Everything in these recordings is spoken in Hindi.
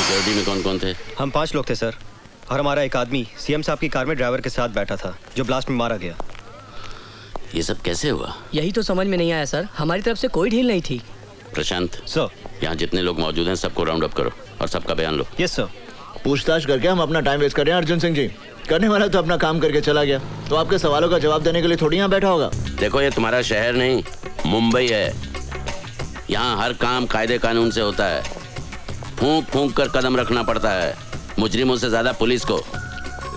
सिक्योरिटी में कौन कौन थे? हम 5 लोग थे सर, और हमारा एक आदमी सीएम साहब की कार में ड्राइवर के साथ बैठा था जो ब्लास्ट में मारा गया। ये सब कैसे हुआ? यही तो समझ में नहीं आया सर, हमारी तरफ से कोई ढील नहीं थी। प्रशांत सर, यहाँ जितने लोग मौजूद हैं सबको राउंड अप करो और सबका बयान लो। Yes sir. पूछताछ करके हम अपना टाइम वेस्ट कर रहे हैं अर्जुन सिंह जी। करने वाला तो अपना काम करके चला गया, तो आपके सवालों का जवाब देने के लिए थोड़ी यहाँ बैठा होगा। देखो, ये तुम्हारा शहर नहीं मुंबई है। यहाँ हर काम कायदे कानून से होता है। फूंक फूंक कर कदम रखना पड़ता है, मुजरिमों से ज्यादा पुलिस को।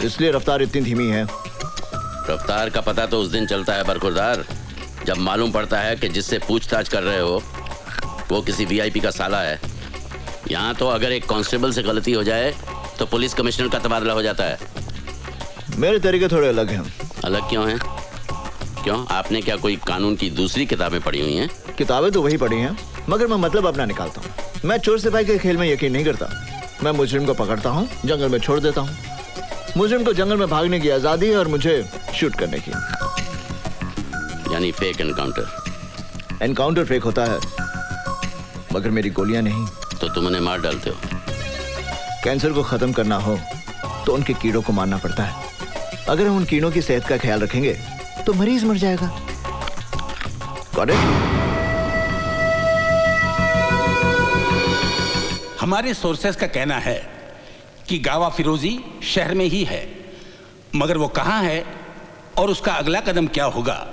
इसलिए रफ्तार इतनी धीमी है। रफ्तार का पता तो उस दिन चलता है बरखुरदार, जब मालूम पड़ता है कि जिससे पूछताछ कर रहे हो वो किसी वीआईपी का साला है। यहाँ तो अगर एक कांस्टेबल से गलती हो जाए तो पुलिस कमिश्नर का तबादला हो जाता है। मेरे तरीके थोड़े अलग हैं। अलग क्यों हैं? क्यों, आपने क्या कोई कानून की दूसरी किताबें पढ़ी हुई हैं? किताबें तो वही पढ़ी हैं, मगर मैं मतलब अपना निकालता हूँ। मैं चोर सिपाही के खेल में यकीन नहीं करता। मैं मुजरिम को पकड़ता हूँ, जंगल में छोड़ देता हूँ। मुजरिम को जंगल में भागने की आजादी है और मुझे शूट करने की। यानी फेक एनकाउंटर। एनकाउंटर फेक होता है, मगर मेरी गोलियां नहीं। तो तुम उन्हें मार डालते हो। कैंसर को खत्म करना हो तो उनके कीड़ों को मारना पड़ता है। अगर हम उन कीड़ों की सेहत का ख्याल रखेंगे तो मरीज मर जाएगा। Got it? हमारे सोर्सेस का कहना है कि गावा फिरोजी शहर में ही है, मगर वो कहां है और उसका अगला कदम क्या होगा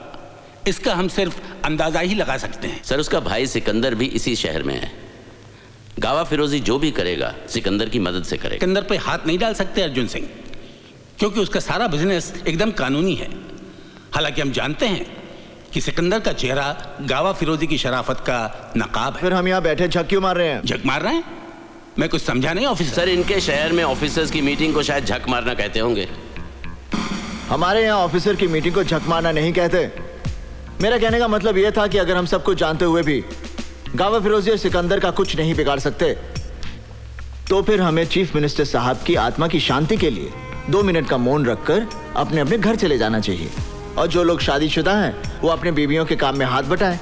इसका हम सिर्फ अंदाजा ही लगा सकते हैं। सर, उसका भाई सिकंदर भी इसी शहर में है। गावा फिरोजी जो भी करेगा सिकंदर की मदद से करेगा। सिकंदर पे हाथ नहीं डाल सकते अर्जुन सिंह, क्योंकि उसका सारा बिजनेस एकदम कानूनी है। हालांकि हम जानते हैं कि सिकंदर का चेहरा गावा फिरोजी की शराफत का नकाब है। फिर हम यहाँ बैठे झक क्यों मार रहे हैं? झक मार रहे हैं? मैं कुछ समझा नहीं ऑफिसर। सर, इनके शहर में ऑफिसर्स की मीटिंग को शायद झक मारना कहते होंगे। हमारे यहाँ ऑफिसर की मीटिंग को झक मारना नहीं कहते। मेरा कहने का मतलब यह था कि अगर हम सब कुछ जानते हुए भी गावा फिरोजी और सिकंदर का कुछ नहीं बिगाड़ सकते, तो फिर हमें चीफ मिनिस्टर साहब की आत्मा की शांति के लिए 2 मिनट का मौन रखकर अपने अपने घर चले जाना चाहिए। और जो लोग शादीशुदा हैं वो अपने बीवियों के काम में हाथ बटाएं,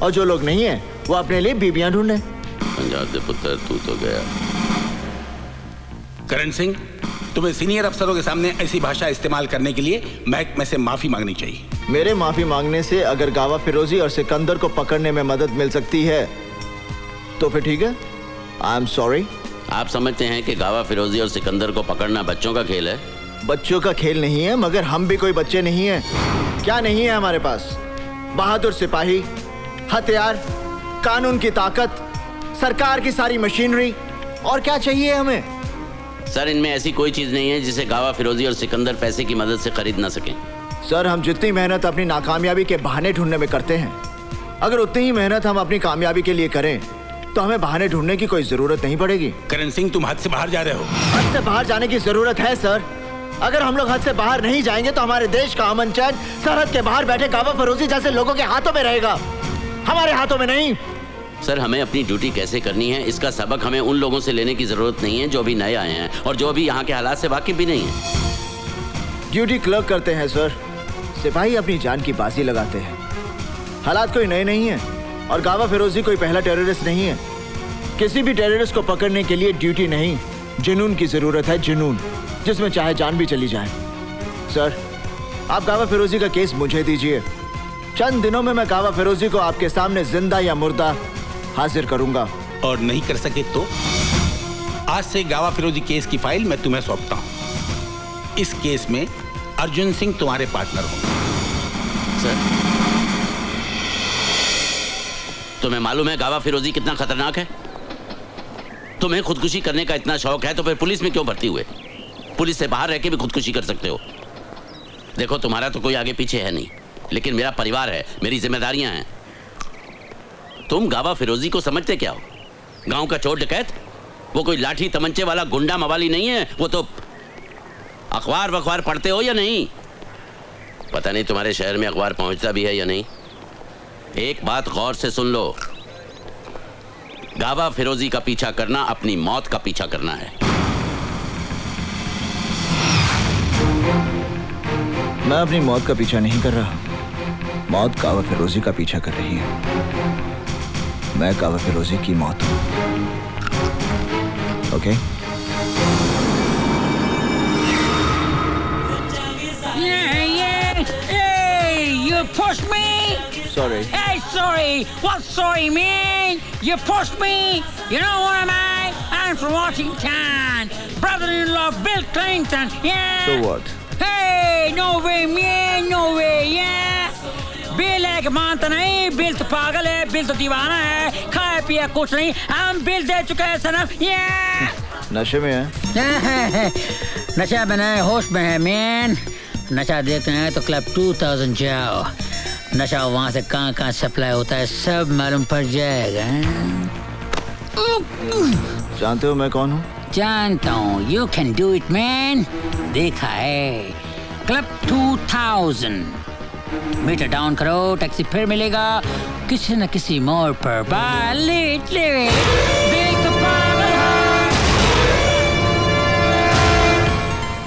और जो लोग नहीं हैं वो अपने लिए बीवियां ढूंढें। पंजाब दे पुत्र, तू तो गया। करण सिंह, तुम्हें सीनियर अफसरों के सामने ऐसी भाषा इस्तेमाल करने के लिए महकमे से माफी मांगनी चाहिए। मेरे माफी मांगने से अगर गावा फिरोजी और सिकंदर को पकड़ने में मदद मिल सकती है तो फिर ठीक है, आई एम सॉरी। आप समझते हैं कि गावा फिरोजी और सिकंदर को पकड़ना बच्चों का खेल है? बच्चों का खेल नहीं है, मगर हम भी कोई बच्चे नहीं हैं। क्या नहीं है हमारे पास? बहादुर सिपाही, हथियार, कानून की ताकत, सरकार की सारी मशीनरी, और क्या चाहिए हमें? सर, इनमें ऐसी कोई चीज नहीं है जिसे गावा फिरोजी और सिकंदर पैसे की मदद से खरीद ना सकें। सर, हम जितनी मेहनत अपनी नाकामयाबी के बहाने ढूंढने में करते हैं, अगर उतनी ही मेहनत हम अपनी कामयाबी के लिए करें तो हमें बहाने ढूंढने की कोई जरूरत नहीं पड़ेगी। करण सिंह, तुम हद से बाहर जा रहे हो। हद से बाहर जाने की जरूरत है सर। अगर हम लोग हद से बाहर नहीं जाएंगे तो हमारे देश का अमन चैन सरहद के बाहर बैठे गावा फिरोजी जैसे लोगों के हाथों में रहेगा, हमारे हाथों में नहीं। सर, हमें अपनी ड्यूटी कैसे करनी है इसका सबक हमें उन लोगों से लेने की जरूरत नहीं है जो अभी नए आए हैं और जो अभी यहाँ के हालात से वाकिफ भी नहीं है। ड्यूटी क्लर्क करते हैं सर, सिपाही अपनी जान की बाजी लगाते हैं। हालात कोई नए नहीं है और गावा फिरोजी कोई पहला टेररिस्ट नहीं है। किसी भी टेररिस्ट को पकड़ने के लिए ड्यूटी नहीं, जुनून की जरूरत है, जुनून, जिसमें चाहे जान भी चली जाए। सर, आप गावा फिरोजी का केस मुझे दीजिए, चंद दिनों में मैं गावा फिरोजी को आपके सामने जिंदा या मुर्दा हाजिर करूंगा। और नहीं कर सके तो आज से गावा फिरोजी केस की फाइल मैं तुम्हें सौंपता हूं। इस केस में अर्जुन सिंह तुम्हारे पार्टनर होंगे। सर, तुम्हें मालूम है गावा फिरोजी कितना खतरनाक है? तुम्हें खुदकुशी करने का इतना शौक है तो फिर पुलिस में क्यों भर्ती हुए? पुलिस से बाहर रह के भी खुदकुशी कर सकते हो। देखो, तुम्हारा तो कोई आगे पीछे है नहीं, लेकिन मेरा परिवार है, मेरी जिम्मेदारियां हैं। तुम गावा फिरोजी को समझते क्या हो? गांव का चोर डकैत? वो कोई लाठी तमंचे वाला गुंडा मवाली नहीं है। वो तो अखबार वखबार पढ़ते हो या नहीं? पता नहीं तुम्हारे शहर में अखबार पहुंचता भी है या नहीं। एक बात गौर से सुन लो, गावा फिरोजी का पीछा करना अपनी मौत का पीछा करना है। मैं अपनी मौत का पीछा नहीं कर रहा, मौत गावा फिरोजी का पीछा कर रही है। मैं गावा फिरोजी की मौत हूं। Okay? Hey, you pushed me. Sorry. Hey, sorry. What sorry, man? You pushed me. You know what am I? I'm from Washington. Brother-in-law Bill Clinton. Yeah. So what? Hey, no way, man. No way, yeah. Bill है कि मानता नहीं, बिल तो पागल है, बिल तो दीवाना है, खाए पिए कुछ नहीं, हम बिल दे चुके हैं सनम। नशे में है? नशा में नहीं, होश में है मैन। नशा देते हैं तो क्लब 2000 जाओ, नशा वहाँ से कहाँ सप्लाई होता है सब मालूम पड़ जाएगा। जानते हो मैं कौन हूँ? जानता हूँ, you can do it man। देखा है, क्लब 2000 मीटर डाउन करो, टैक्सी फिर मिलेगा किसी न किसी मोड़ पर। लेट दिल तो पागल है।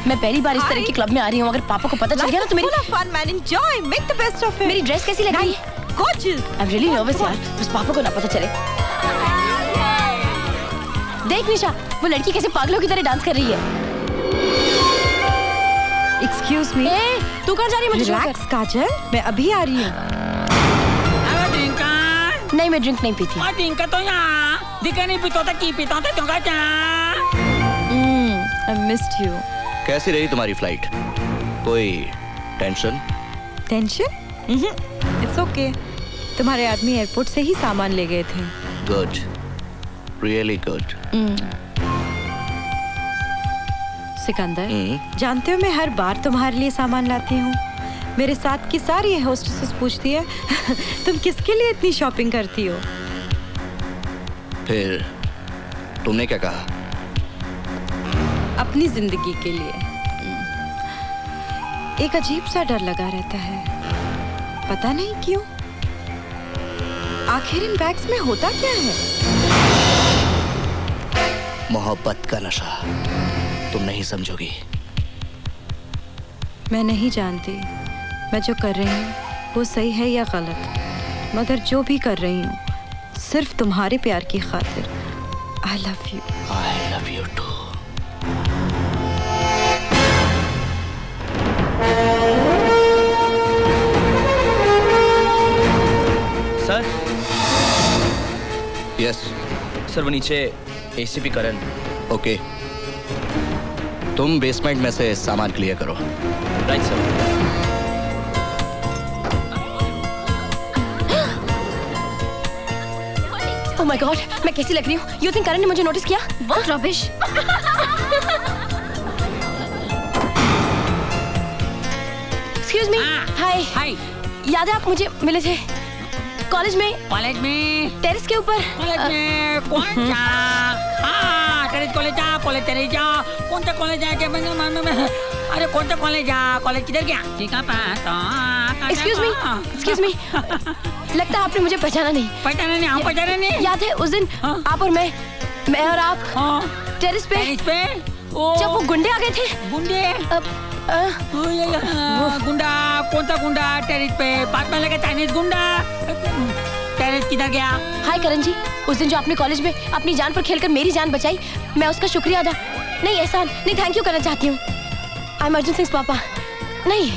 मैं पहली बार इस तरह के क्लब में आ रही हूँ, अगर पापा को पता चल गया ना तो मेरी fun man, enjoy, make the best of it। मेरी ड्रेस कैसी लग रही है? Gorgeous। I'm really nervous यार, बस पापा को ना पता चले। देख निशा, वो लड़की कैसे पागलों की तरह डांस कर रही है। Excuse me। तू कहाँ जा रही है? मुझे Relax काजल, मैं अभी आ रही हूँ। नहीं, मैं ड्रिंक नहीं पीती। तो यहाँ दिखा नहीं पीता था, की पीता था, तुमका क्या? I missed you। कैसी रही तुम्हारी फ्लाइट? कोई टेंशन? टेंशन? It's okay। तुम्हारे आदमी एयरपोर्ट से ही सामान ले गए थे। Good, really good. सिकंदर, जानते हो मैं हर बार तुम्हारे लिए सामान लाती हूँ। मेरे साथ की सारी होस्टेसेस पूछती है तुम किसके लिए इतनी शॉपिंग करती हो? फिर तुमने क्या कहा? अपनी जिंदगी के लिए। एक अजीब सा डर लगा रहता है, पता नहीं क्यों। आखिर इन बैग्स में होता क्या है? मोहब्बत का नशा, तुम नहीं समझोगी। मैं नहीं जानती मैं जो कर रही हूँ वो सही है या गलत, मगर जो भी कर रही हूँ सिर्फ तुम्हारे प्यार की खातिर। I love you। I love you too। Sir? Yes sir, वो नीचे एसीपी करण। ओके, तुम बेसमेंट में से सामान क्लियर करो। Right sir. Oh my God, मैं कैसी लग रही हूँ? You think करण ने मुझे नोटिस किया? What rubbish! Excuse me, hi। हाय। याद है आप मुझे मिले थे कॉलेज में? टेरेस के ऊपर? कॉलेज में कौन सा? हाँ, टेरेस कॉलेज जा, कॉलेज टेरेस जा। कौन सा कॉलेज है? अरे कौन सा कॉलेज जा? कॉलेज किधर गया? Excuse me, लगता है आपने मुझे पहचाना नहीं। हम पहचाना नहीं। याद है उस दिन आप और मैं और आप टेरेस पे जब वो गुंडे आ गए थे? गुंडे? गुंडा? कौन सा गुंडा? टेरेस पे पास में लगे चाइनीज गुंडा। टेरेस किधर गया? हाय करण जी, उस दिन जो आपने कॉलेज में अपनी जान पर खेलकर मेरी जान बचाई, मैं उसका शुक्रिया अदा नहीं, एहसान नहीं, थैंक यू करना चाहती हूँ। आई एम अर्जुन सिंह पापा। नहीं,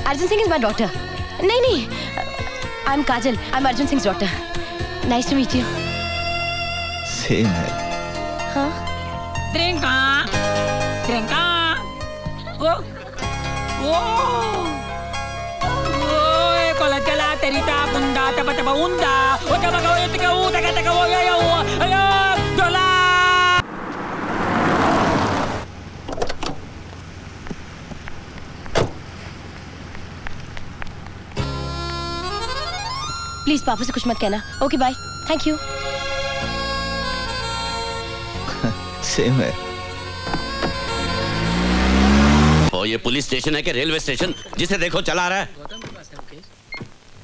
Arjun Singh is my daughter. नहीं, I am Kajal, I am Arjun Singh daughter. Nice to meet you. Same है। हाँ? त्रिंका कॉलेज चला तेरी ता गुंडा तब तब उंडा ओ तब का ये तक वो तक वो या अयो डोला। प्लीज पापा से कुछ मत कहना। Okay bye, thank you. Same है। और ये पुलिस स्टेशन है कि रेलवे स्टेशन? जिसे देखो चला रहा है।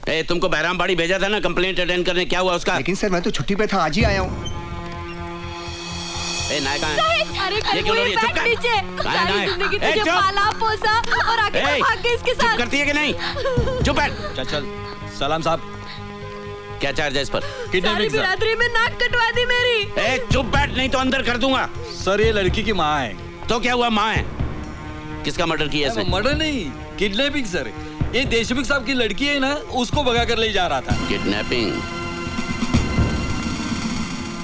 ए, तुमको बैरामबाड़ी भेजा था ना कंप्लेंट अटेंड करने, क्या हुआ उसका? लेकिन सर मैं तो छुट्टी पे था, आज ही आया हूँ। ए नाय कहाँ है? ये क्यों रही है? चुप कर। कहाँ है नाय? ए चुप। पाला पोसा और आगे भाग गए इसके साथ। चुप करती है कि नहीं? चुप बैठ। चल सलाम साहब। क्या चार्ज है इस पर? सारी बिरादरी में नाक कटवा दी मेरी। ए चुप बैठ, नहीं नहीं तो अंदर कर दूंगा। सर ये लड़की की माँ है। तो क्या हुआ, माँ है? किसका मर्डर किया इसने? मर्डर नहीं, किडनैपिंग सर। ये देशमुख साहब की लड़की है ना, उसको भगा कर ले जा रहा था। किडनैपिंग?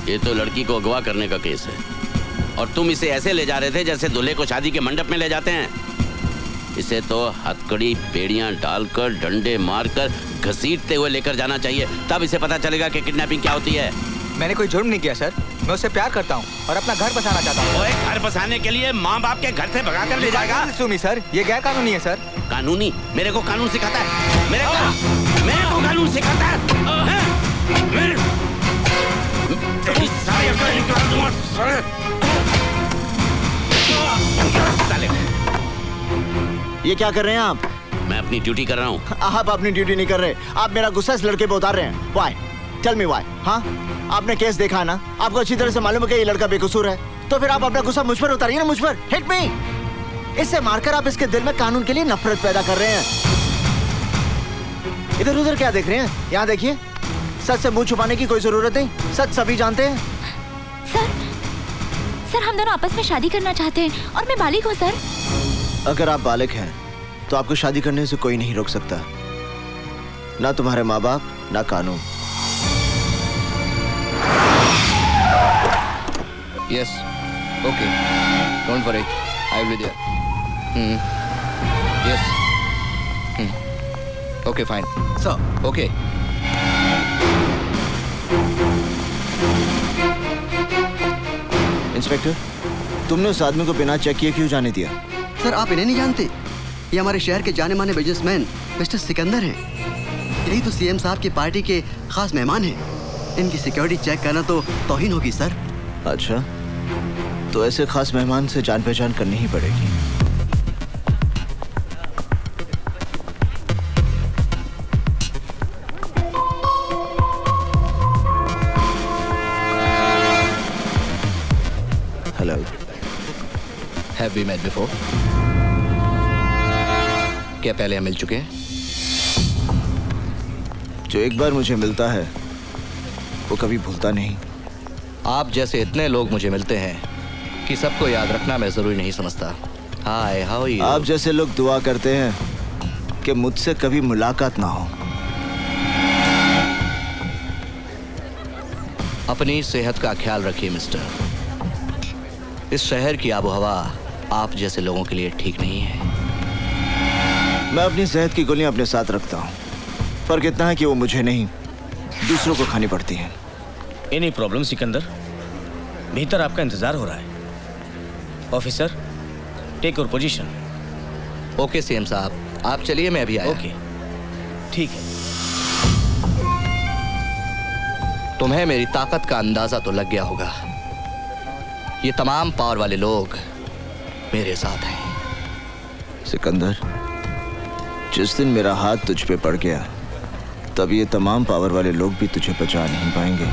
ये तो लड़की को अगवा करने का केस है, और तुम इसे ऐसे ले जा रहे थे जैसे दूल्हे को शादी के मंडप में ले जाते हैं। इसे तो हथकड़ी बेड़ियां डालकर, डंडे मारकर, घसीटते हुए लेकर जाना चाहिए, तब इसे पता चलेगा कि किडनैपिंग क्या होती है। मैंने कोई जुर्म नहीं किया सर, मैं उससे प्यार करता हूँ और अपना घर बसाना चाहता हूँ। ओए, घर बसाने के लिए माँ बाप के घर से भगा कर ले जाएगा? सुमी सर, ये गैर कानूनी है सर। कानूनी? मेरे को कानून सिखाता है? मेरे को कानून सिखाता है? ये क्या कर रहे हैं आप? मैं अपनी ड्यूटी कर रहा हूँ। आप अपनी ड्यूटी नहीं कर रहे, आप मेरा गुस्सा इस लड़के पे उतार रहे हैं। Why? Tell me why? हाँ, आपने केस देखा है ना, आपको अच्छी तरह से मालूम है कि ये लड़का बेकसूर है, तो फिर आप अपना गुस्सा मुझ पर उतारिए ना, मुझ पर। Hit me! इससे मारकर आप इसके दिल में कानून के लिए नफरत पैदा कर रहे हैं। इधर उधर क्या देख रहे हैं? यहाँ देखिए, सच से मुंह छुपाने की कोई जरूरत नहीं, सच सभी जानते हैं। सर हम दोनों आपस में शादी करना चाहते हैं और मैं बालिग हूँ सर। अगर आप बालिग हैं तो आपको शादी करने से कोई नहीं रोक सकता, ना तुम्हारे माँ बाप, ना कानून। Yes. Okay. Don't worry. I will be there. Yes. Okay, fine. Sir. Okay. Inspector, तुमने उस आदमी को बिना चेक किए क्यों जाने दिया? सर आप इन्हें नहीं जानते, ये हमारे शहर के जाने माने बिजनेसमैन मिस्टर सिकंदर हैं। यही तो सीएम साहब की पार्टी के खास मेहमान हैं। इनकी सिक्योरिटी चेक करना तो तौहीन होगी सर। अच्छा, तो ऐसे खास मेहमान से जान पहचान करनी ही पड़ेगी। Hello. Have we met before? क्या पहले हम मिल चुके हैं? जो एक बार मुझे मिलता है वो कभी भूलता नहीं। आप जैसे इतने लोग मुझे मिलते हैं कि सबको याद रखना मैं जरूरी नहीं समझता। हाय, हाउ आर यू? आप जैसे लोग दुआ करते हैं कि मुझसे कभी मुलाकात ना हो। अपनी सेहत का ख्याल रखिए मिस्टर। इस शहर की आबोहवा आप जैसे लोगों के लिए ठीक नहीं है। मैं अपनी सेहत की गोलियां अपने साथ रखता हूँ, फर्क इतना है कि वो मुझे नहीं दूसरों को खानी पड़ती हैं। Any problem Sikandar? भीतर आपका इंतजार हो रहा है। Officer, take your position. Okay CM साहब, आप चलिए, मैं अभी आया। ओके, ठीक है। तुम्हें मेरी ताकत का अंदाजा तो लग गया होगा। ये तमाम पावर वाले लोग मेरे साथ हैं। सिकंदर, जिस दिन मेरा हाथ तुझ पे पड़ गया तब ये तमाम पावर वाले लोग भी तुझे बचा नहीं पाएंगे।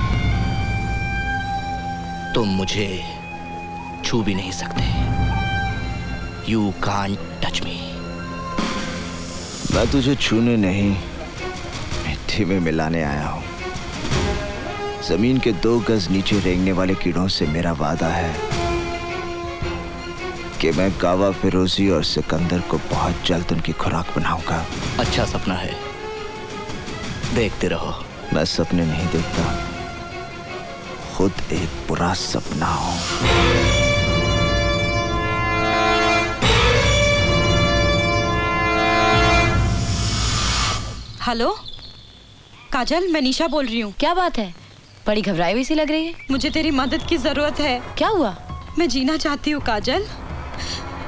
तुम मुझे छू भी नहीं सकते। You can't touch me. मैं तुझे छूने नहीं, मिट्टी में मिलाने आया हूँ। जमीन के 2 गज नीचे रेंगने वाले कीड़ों से मेरा वादा है कि मैं गावा फिरोजी और सिकंदर को बहुत जल्द उनकी खुराक बनाऊंगा। अच्छा सपना है, देखते रहो। मैं सपने नहीं देखता, खुद एक बुरा सपना हूं। हेलो काजल, मैं निशा बोल रही हूँ। क्या बात है, बड़ी घबराई हुई सी लग रही है। मुझे तेरी मदद की जरूरत है। क्या हुआ? मैं जीना चाहती हूँ काजल,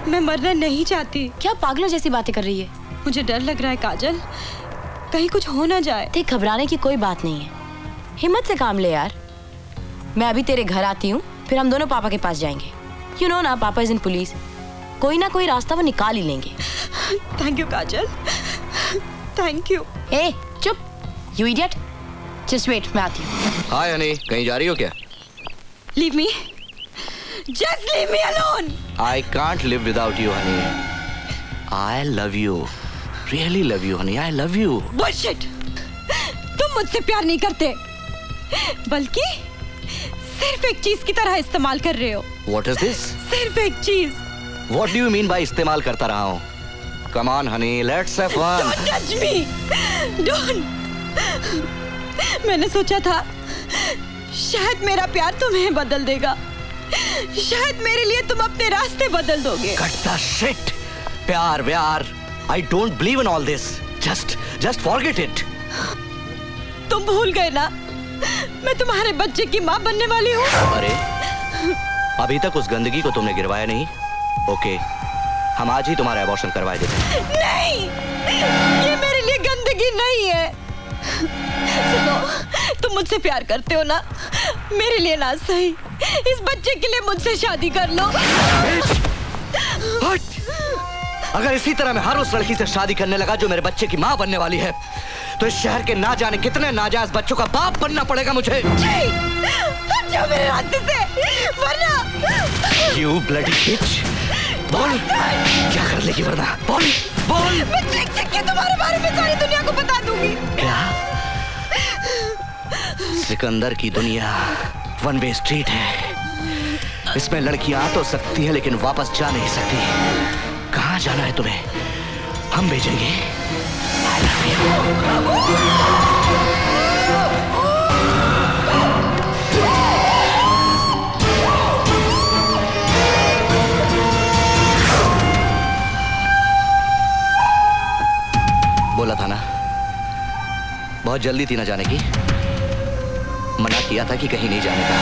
मैं मरना नहीं चाहती। क्या पागलों जैसी बातें कर रही है? मुझे डर लग रहा है काजल, कहीं कुछ हो ना जाए। देख, घबराने की कोई बात नहीं है, हिम्मत से काम ले यार। मैं अभी तेरे घर आती हूँ, फिर हम दोनों पापा के पास जाएंगे। यू नो ना, पापा इज इन पुलिस। कोई ना कोई रास्ता वो निकाल ही लेंगे। Thank you Kajal, thank you. ए चुप, यू इडियट। जस्ट वेट, मैं आती हूँ। हाय हनी, कहीं जा रही हो क्या? Leave me, just leave me alone. I can't live without you, honey. I love you. Really love you, honey. I love you. Bullshit! तुम मुझसे प्यार नहीं करते, बल्कि सिर्फ एक चीज की तरह इस्तेमाल कर रहे हो। What is this? सिर्फ एक चीज। What do you mean by इस्तेमाल करता रहा हूँ? Come on, honey, let's have fun. Don't touch me. Don't. मैंने सोचा था शायद मेरा प्यार तुम्हें बदल देगा, शायद मेरे लिए तुम अपने रास्ते बदल दोगे। Cut the shit. प्यार व्यार, I don't believe in all this. Just forget it. तुम भूल गए ना, मैं तुम्हारे बच्चे की माँ बनने वाली हूँ। अरे, अभी तक उस गंदगी को तुमने गिरवाया नहीं? ओके, हम आज ही तुम्हारा अबॉर्शन करवा देते। नहीं, ये मेरे लिए गंदगी नहीं है। सुनो, तुम मुझसे प्यार करते हो ना, मेरे लिए ना सही, इस बच्चे के लिए मुझसे शादी कर लो। अगर इसी तरह मैं हर उस लड़की से शादी करने लगा जो मेरे बच्चे की माँ बनने वाली है, तो इस शहर के ना जाने कितने नाजायज बच्चों का बाप बनना पड़ेगा मुझे। हट जाओ मेरे रास्ते से, वरना। You bloody bitch! बोल, क्या कर लेगी वरना? बोल, बोल। मैं चिक के तुम्हारे बारे में सारी दुनिया को बता दूंगी। क्या? सिकंदर की दुनिया वन वे स्ट्रीट है। इसमें लड़कियां आ तो सकती है लेकिन वापस जा नहीं सकती। कहाँ जाना है तुम्हें? हम भेजेंगे। I love you. बोला था ना, बहुत जल्दी थी ना जाने की। मना किया था कि कहीं नहीं जाने का।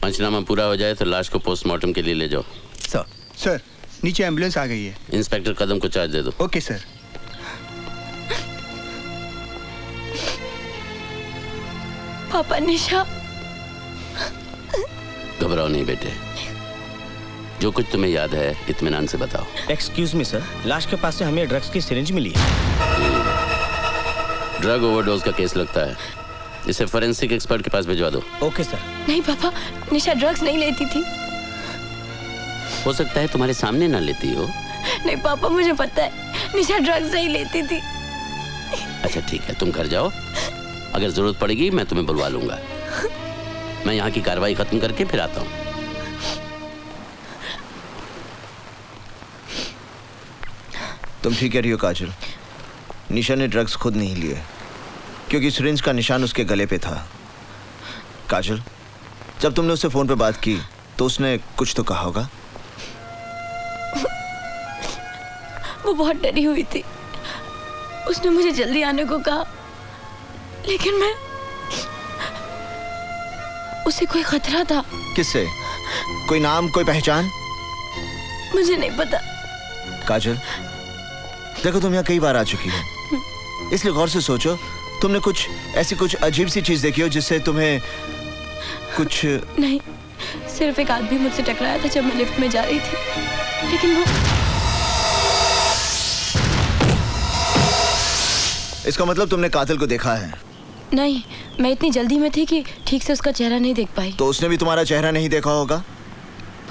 पंचनामा पूरा हो जाए तो लाश को पोस्टमार्टम के लिए ले जाओ। सर, नीचे एम्बुलेंस आ गई है। इंस्पेक्टर कदम को चार्ज दे दो। Okay sir. पापा, निशा। घबराओ नहीं बेटे, जो कुछ तुम्हें याद है इत्मीनान से बताओ। एक्सक्यूज मी सर, लाश के पास से हमें ड्रग्स की सिरिंज मिली है। ड्रग ओवरडोज का केस लगता है, इसे फोरेंसिक एक्सपर्ट के पास भिजवा दो। Okay sir. नहीं पापा, निशा ड्रग्स नहीं लेती थी। हो सकता है तुम्हारे सामने ना लेती हो। नहीं पापा, मुझे पता है निशा ड्रग्स नहीं लेती थी। अच्छा ठीक है, तुम घर जाओ, अगर जरूरत पड़ेगी मैं तुम्हें बुलवा लूंगा। मैं यहाँ की कार्रवाई खत्म करके फिर आता हूँ। तुम ठीक कह रही हो काजल, निशा ने ड्रग्स खुद नहीं लिए क्योंकि सिरिंज का निशान उसके गले पे था। काजल, जब तुमने उससे फोन पे बात की तो उसने कुछ तो कहा होगा। वो बहुत डरी हुई थी, उसने मुझे जल्दी आने को कहा, लेकिन मैं उसे कोई खतरा था। किससे? कोई नाम, कोई पहचान? मुझे नहीं पता। काजल, देखो तुम यहाँ कई बार आ चुकी हो, इसलिए गौर से सोचो, तुमने कुछ अजीब सी चीज देखी हो जिससे तुम्हें कुछ? नहीं, सिर्फ एक आदमी मुझसे टकराया था जब मैं लिफ्ट में जा रही थी, लेकिन वो। इसका मतलब तुमने कातिल को देखा है? नहीं, मैं इतनी जल्दी में थी कि ठीक से उसका चेहरा नहीं देख पाई। तो उसने भी तुम्हारा चेहरा नहीं देखा होगा?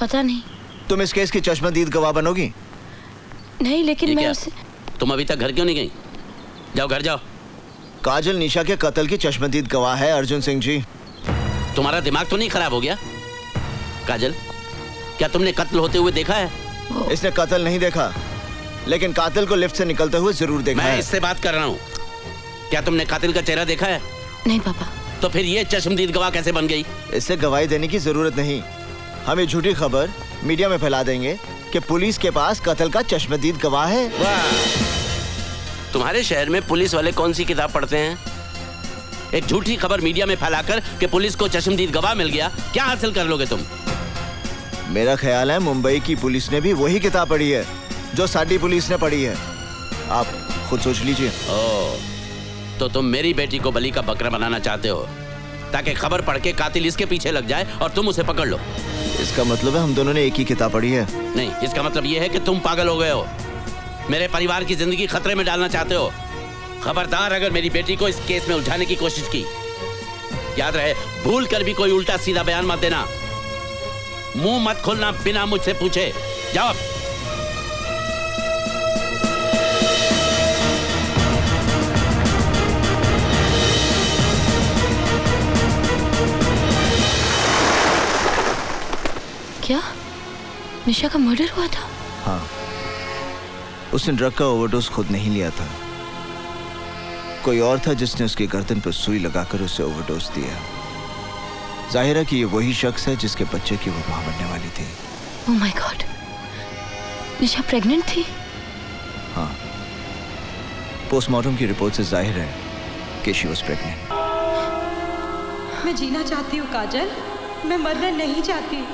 पता नहीं। तुम इस केस की चश्मदीद गवाह बनोगी? नहीं, लेकिन मैं उसे। तुम अभी तक घर क्यों नहीं गई? जाओ घर जाओ। काजल निशा के कत्ल की चश्मदीद गवाह है अर्जुन सिंह जी। तुम्हारा दिमाग तो नहीं खराब हो गया? काजल, क्या तुमने कत्ल होते हुए देखा है? इसने कत्ल नहीं देखा, लेकिन कातिल को लिफ्ट से निकलते हुए जरूर देखा है। मैं इससे बात कर रहा हूँ, क्या तुमने कातिल का चेहरा देखा है? नहीं पापा। तो फिर ये चश्मदीद गवाह कैसे बन गई? इससे गवाही देने की जरूरत नहीं, हम ये झूठी खबर मीडिया में फैला देंगे कि पुलिस के पास कत्ल का चश्मदीद गवाह है। वाह, तुम्हारे शहर में पुलिस वाले कौन सी किताब पढ़ते हैं? एक झूठी खबर मीडिया में फैलाकर कि पुलिस को चश्मदीद गवाह मिल गया, क्या हासिल कर लोगे तुम? मेरा ख्याल है मुंबई की पुलिस ने भी वही किताब पढ़ी है जो साडी पुलिस ने पढ़ी है। आप खुद सोच लीजिए। तो तुम मेरी बेटी को बलि का बकरा बनाना चाहते हो ताकि खबर पढ़ के कातिल इसके पीछे लग जाए और तुम उसे पकड़ लो। इसका मतलब है हम दोनों ने एक ही किताब पढ़ी है। नहीं, इसका मतलब यह है कि तुम पागल हो गए हो, मेरे परिवार की जिंदगी खतरे में डालना चाहते हो। खबरदार अगर मेरी बेटी को इस केस में उलझाने की कोशिश की, याद रहे भूल कर भी कोई उल्टा सीधा बयान मत देना। मुंह मत खोलना बिना मुझसे पूछे। जाओ। क्या निशा का मर्डर हुआ था? हाँ, उसने ड्रग का ओवरडोज खुद नहीं लिया था, कोई और था जिसने उसकी गर्दन पर सुई लगाकर उसे ओवरडोज दिया। जाहिर है कि ये वही शख्स है जिसके बच्चे की वो मां बनने वाली थी। Oh my God, Nisha pregnant थी? हाँ, पोस्टमार्टम की रिपोर्ट से जाहिर है कि शी वाज प्रेग्नेंट। मैं जीना चाहती हूँ काजल, मैं मरना नहीं चाहती।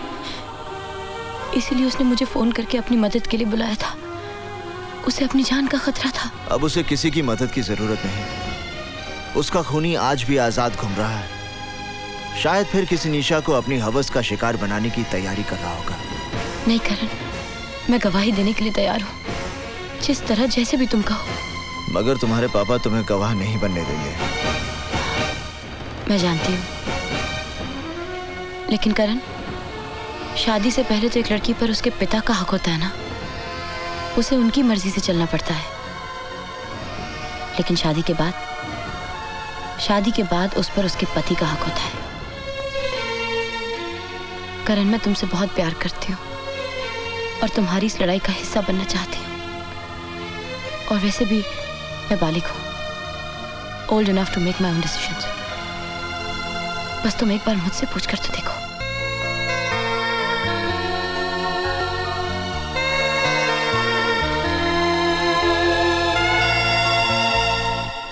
इसीलिए उसने मुझे फोन करके अपनी मदद के लिए बुलाया था। उसे अपनी जान का खतरा था। अब उसे किसी की मदद की जरूरत नहीं, उसका खूनी आज भी आजाद घूम रहा है। शायद फिर किसी निशा को अपनी हवस का शिकार बनाने की तैयारी कर रहा होगा। नहीं करण, मैं गवाही देने के लिए तैयार हूँ, जिस तरह जैसे भी तुम कहो। मगर तुम्हारे पापा तुम्हें गवाह नहीं बनने देंगे। मैं जानती हूँ, लेकिन करण, शादी से पहले तो एक लड़की पर उसके पिता का हक होता है ना, उसे उनकी मर्जी से चलना पड़ता है। लेकिन शादी के बाद उस पर उसके पति का हक होता है। करण, मैं तुमसे बहुत प्यार करती हूँ और तुम्हारी इस लड़ाई का हिस्सा बनना चाहती हूँ। और वैसे भी मैं बालिग हूँ, old enough to make my own decisions. बस तुम एक बार मुझसे पूछकर तो देखो।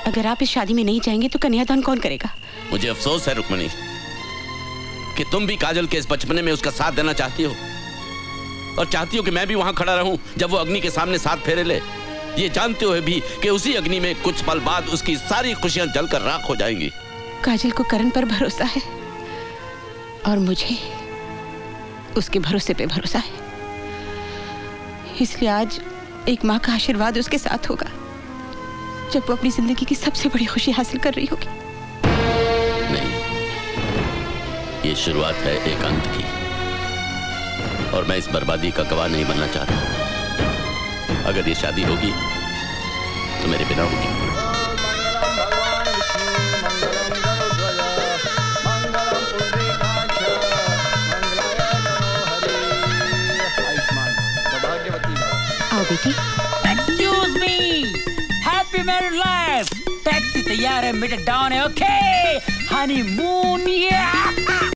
अगर आप इस शादी में नहीं जाएंगे तो कन्यादान कौन करेगा? मुझे अफसोस है रुक्मणी कि तुम भी काजल के इस बचपने में उसका साथ देना चाहती हो, और चाहती हो कि मैं भी वहां खड़ा रहूं जब वो अग्नि के सामने साथ फेरे ले, ये जानते हुए भी कि उसी अग्नि में कुछ पल बाद उसकी सारी खुशियां जलकर राख हो जाएंगी। काजल को करण पर भरोसा है और मुझे उसके भरोसे पे भरोसा है, इसलिए आज एक माँ का आशीर्वाद उसके साथ होगा जब वो अपनी जिंदगी की सबसे बड़ी खुशी हासिल कर रही होगी। नहीं, ये शुरुआत है एक अंत की, और मैं इस बर्बादी का गवाह नहीं बनना चाहता। अगर ये शादी होगी तो मेरे बिना होगी। आओ बेटी। Excuse me, happy married life. Taxi तैयार है, मीटर डाउन है, ओके? हनीमून